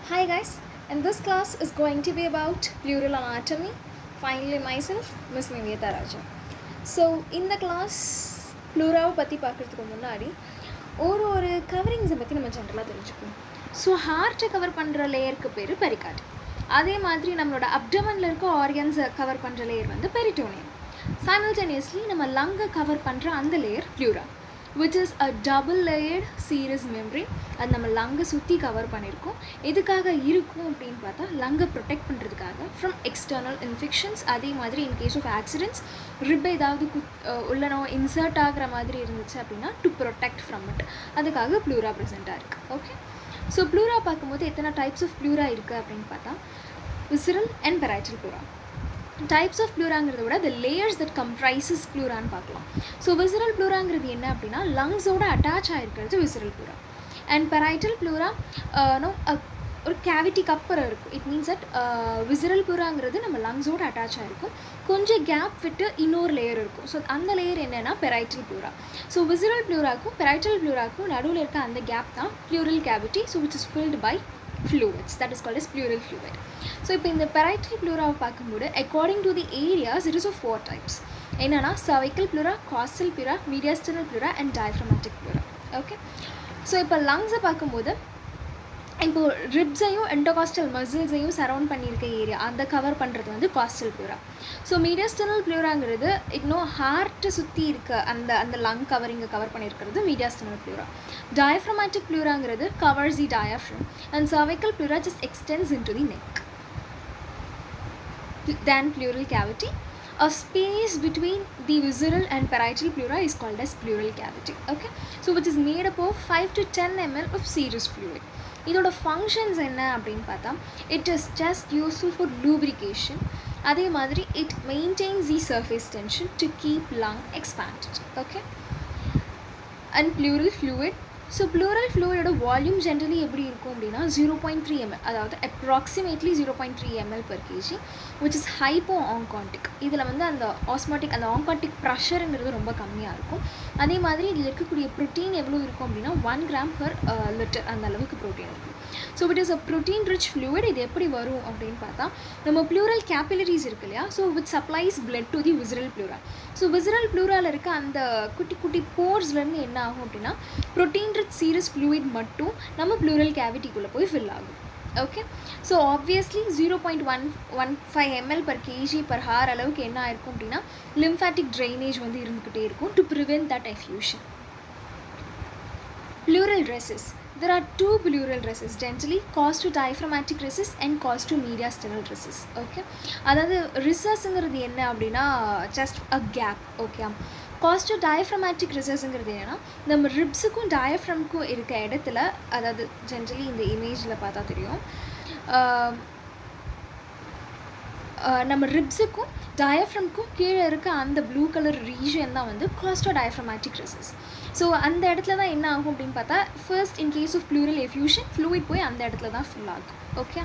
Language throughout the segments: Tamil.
Hi guys, and this class is going to be about pleural anatomy. Finally, myself, Miss Nivetha Raja. So, in the class, pleural பற்றி பார்க்குறதுக்கு முன்னாடி ஒரு கவரிங்ஸை பற்றி நம்ம ஜென்ரலாக தெரிஞ்சுக்கணும். ஸோ ஹார்ட்டை கவர் பண்ணுற லேயருக்கு பேர் பெரிகார்ட். அதே மாதிரி நம்மளோட அப்டமனில் இருக்க ஆர்கன்ஸை கவர் பண்ணுற லேயர் வந்து பெரிட்டோனியம். சைமல்டேனியஸ்லி நம்ம லங்கை கவர் பண்ணுற அந்த layer pleura, which is a double layered serous membrane. அது நம்ம லங்கை சுற்றி கவர் பண்ணியிருக்கோம். எதுக்காக இருக்கும் அப்படின்னு பார்த்தா லங்கை ப்ரொடெக்ட் பண்ணுறதுக்காக ஃப்ரம் எக்ஸ்டர்னல் இன்ஃபெக்ஷன்ஸ். அதே மாதிரி in case of accidents rib ஏதாவது உள்ளனோ இன்சர்ட் ஆகிற மாதிரி இருந்துச்சு அப்படின்னா டு ப்ரொடெக்ட் ஃப்ரம் இட், அதுக்காக ப்ளூரா ப்ரெசென்ட்டாக இருக்குது. ஓகே, ஸோ ப்ளூரா பார்க்கும்போது எத்தனை டைப்ஸ் ஆஃப் ப்ளூரா இருக்குது அப்படின்னு பார்த்தா visceral and parietal pleura. Types of ப்ளூராங்கிறத விட the layers that comprises ப்ளூரான்னு பார்க்கலாம். ஸோ விசரல் ப்ளூராங்கிறது என்ன அப்படின்னா லங்ஸோட அட்டாச் ஆகிருக்கிறது visceral pleura. And parietal pleura ஒரு கேவிட்டிக்கு அப்புறம் இருக்கும். இட் மீன்ஸ் தட் விசரல் ப்ளூராங்கிறது நம்ம லங்ஸோட அட்டாச் ஆகிருக்கும், கொஞ்சம் கேப் விட்டு இன்னொரு லேயர் இருக்கும். ஸோ அந்த லேயர் என்னென்னா பெரைட்டல் ப்ளூரா. ஸோ விசரல் ப்ளூராக்கும் பெரைட்டல் ப்ளூராக்கும் நடுவில் இருக்க அந்த கேப் தான் pleural cavity. So which is filled by fluids, that is called as pleural fluid. So இப்போ இந்த parietal pleura பார்க்கும்போது according to the areas it is of 4 types. என்னன்னா cervical pleura, costal pleura, mediastinal pleura and diaphragmatic pleura. Okay, so இப்போ lungs பார்க்கும்போது இப்போ ரிப்ஸையும் எண்டோகாஸ்டல் மசில்ஸையும் சரவுண்ட் பண்ணியிருக்க ஏரியா அந்த கவர் பண்ணுறது வந்து காஸ்டல் ப்ளூரா. ஸோ மீடியாஸ்டனல் ப்ளூராங்கிறது இன்னும் ஹார்ட்டை சுற்றி இருக்க அந்த லங் கவரிங்கை கவர் பண்ணியிருக்கிறது மீடியாஸ்டனல் ப்ளூரா. டயஃப்ரமேட்டிக் ப்ளூராங்கிறது covers the diaphragm and cervical pleura just extends into the neck. Then pleural cavity, a space between the visceral and parietal pleura is called as pleural cavity. Okay, so which is made up of 5 to 10 ml of serous fluid. இதோட ஃபங்க்ஷன்ஸ் என்ன அப்படின்னு பார்த்தா it is just useful for lubrication. அதே மாதிரி it maintains the surface tension to keep lung expanded. Okay, and pleural fluid. So pleural ஃப்ளூயிடோட வால்யூம் ஜென்ரலி எப்படி இருக்கும் அப்படின்னா 0.3 ml, அதாவது approximately 0.3 ml per kg, which is hypo oncotic. இதில் வந்து அந்த ஆஸ்மாட்டிக் அந்த ஆங்காட்டிக் ப்ரெஷருங்கிறது ரொம்ப கம்மியாக இருக்கும். அதே மாதிரி இதில் இருக்கக்கூடிய ப்ரோட்டீன் எவ்வளோ இருக்கும் அப்படின்னா 1 gram per liter, அந்த அளவுக்கு ப்ரோட்டீன் இருக்கும். So it is a protein rich fluid. இது எப்படி வரும் அப்படின்னு பார்த்தா நம்ம ப்ளூரல் கேபிலரிஸ் இருக்கு இல்லையா, so which supplies blood to the visceral pleura. So visceral ப்ளூராவில் இருக்க அந்த குட்டி குட்டி போர்ஸ்லேருந்து என்ன ஆகும் அப்படின்னா ப்ரோட்டீன் ரிச் சீரஸ் ஃப்ளூயிட் மட்டும் நம்ம ப்ளூரல் கேவிட்டிக்குள்ளே போய் ஃபில் ஆகும். Okay, so obviously 0.115 ml per kg per hour அளவுக்கு என்ன ஆயிருக்கும் அப்படின்னா லிம்ஃபேட்டிக் ட்ரைனேஜ் வந்து இருந்துக்கிட்டே இருக்கும் to prevent that effusion. Pleural recess. There are 2 pleural recess generally, costo-diaphragmatic recess and costo-mediastinal recess. Okay, அதாவது recessங்கிறது என்ன அப்படின்னா just a gap. Okay, costo-diaphragmatic recessங்கிறது என்னன்னா நம்ம ரிப்ஸுக்கும் டயஃப்ரம்க்கும் இருக்க இடத்துல, அதாவது ஜென்ரலி இந்த இமேஜில் பார்த்தா தெரியும், நம்ம ரிப்ஸுக்கும் டயஃப்ரம்க்கும் கீழே இருக்க அந்த ப்ளூ கலர் ரீஜன் தான் வந்து காஸ்டோ-டயஃப்ரமேட்டிக் ரெசஸ். ஸோ அந்த இடத்துல தான் என்ன ஆகும் அப்படின்னு பார்த்தா first in case of pleural effusion fluid போய் அந்த இடத்துல தான் ஃபில் ஆகும். ஓகே,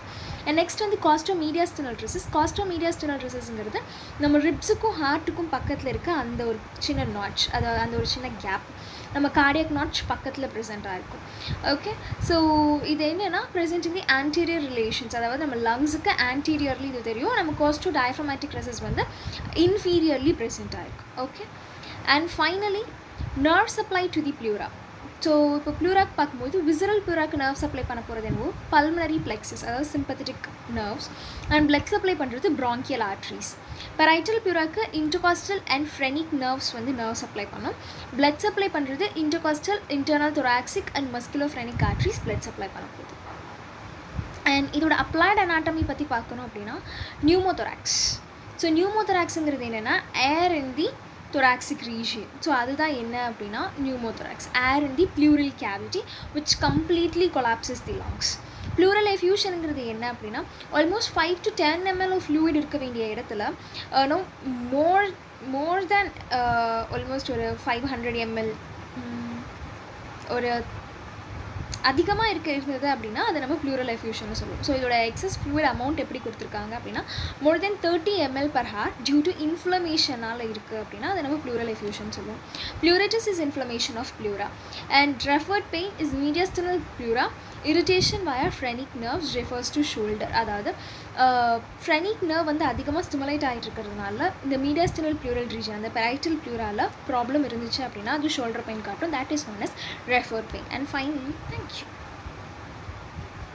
அண்ட் நெக்ஸ்ட் வந்து காஸ்டோ-மீடியாஸ்டினல் ரெசஸ். காஸ்டோ-மீடியாஸ்டினல் ரெசஸ்ங்கிறது நம்ம ரிப்ஸுக்கும் ஹார்ட்டுக்கும் பக்கத்தில் இருக்க அந்த ஒரு சின்ன நாட்ச், அதாவது அந்த ஒரு சின்ன கேப் நம்ம கார்டியக் நாட்ச் பக்கத்தில் ப்ரெசென்ட்டாக இருக்கும். ஓகே, ஸோ இது என்னென்னா ப்ரெசென்ட் இன் தி ஆன்டீரியர் ரிலேஷன்ஸ், அதாவது நம்ம லங்ஸுக்கு ஆன்டீரியர்லி இது தெரியும், நம்ம காஸ்டோ-டயஃப்ரமேட்டிக் ரெசஸ் வந்து இன்ஃபீரியர்லி ப்ரெசென்ட்டாக இருக்கும். Okay, and finally nerve supply to the pleura. So இப்போ ப்ளூராக் பார்க்கும்போது விசரல் ப்ளூராக்கு நர்வ் சப்ளை பண்ண போகிறது என்னவோ பல்மனரி பிளெக்ஸஸ், அதாவது sympathetic nerves, and blood supply பண்ணுறது ப்ராங்கியல் ஆர்ட்ரிஸ். பெரைட்டல் ப்ளூராக்கு இன்டர்காஸ்டல் அண்ட் ஃப்ரெனிக் நர்வ்ஸ் வந்து நர்வ் சப்ளை பண்ணும். பிளட் சப்ளை பண்ணுறது intercostal, internal thoracic and musculophrenic arteries blood supply பண்ண போகுது. அண்ட் இதோட அப்ளைட் அனாட்டமி பற்றி பார்க்கணும் அப்படின்னா நியூமோதொராக்ஸ். ஸோ நியூமோதொராக்ஸுங்கிறது என்னென்னா ஏர் இன் தி thoracic region. ஸோ அதுதான் என்ன அப்படின்னா pneumothorax, air in the pleural cavity which completely collapses the lungs. pleural effusionங்கிறது என்ன அப்படின்னா almost 5 to 10 ml of fluid இருக்க வேண்டிய இடத்துல more than ஆல்மோஸ்ட் ஒரு 500 ml, ஒரு அதிகமாக இருந்தது அப்படின்னா அதை நம்ம ப்ளூரல் எஃப்யூஷன் சொல்லுவோம். ஸோ இதோட எக்ஸஸ் ஃப்ளூயிட் அமௌண்ட் எப்படி கொடுத்துருக்காங்க அப்படின்னா more than 30 ml per hour due to இன்ஃப்ளமேஷனால் இருக்குது அப்படின்னா அதை நம்ம ப்ளூரல் எஃப்யூஷன் சொல்லுவோம். Pleuritis is inflammation of pleura and referred pain is mediastinal pleura. Irritation via phrenic nerves refers to shoulder. அதாவது ஃப்ரெனிக் நர்வ் வந்து அதிகமாக ஸ்டிமுலேட் ஆகிட்டு இருக்கிறதுனால இந்த மீடியஸ்டனல் ப்ளூரல் ரீஜன் அந்த பெரைட்டல் ப்ளூரால ப்ராப்ளம் இருந்துச்சு அப்படின்னா அது ஷோல்டர் பெயின் காட்டும். That is known as referred pain. And finally thank you.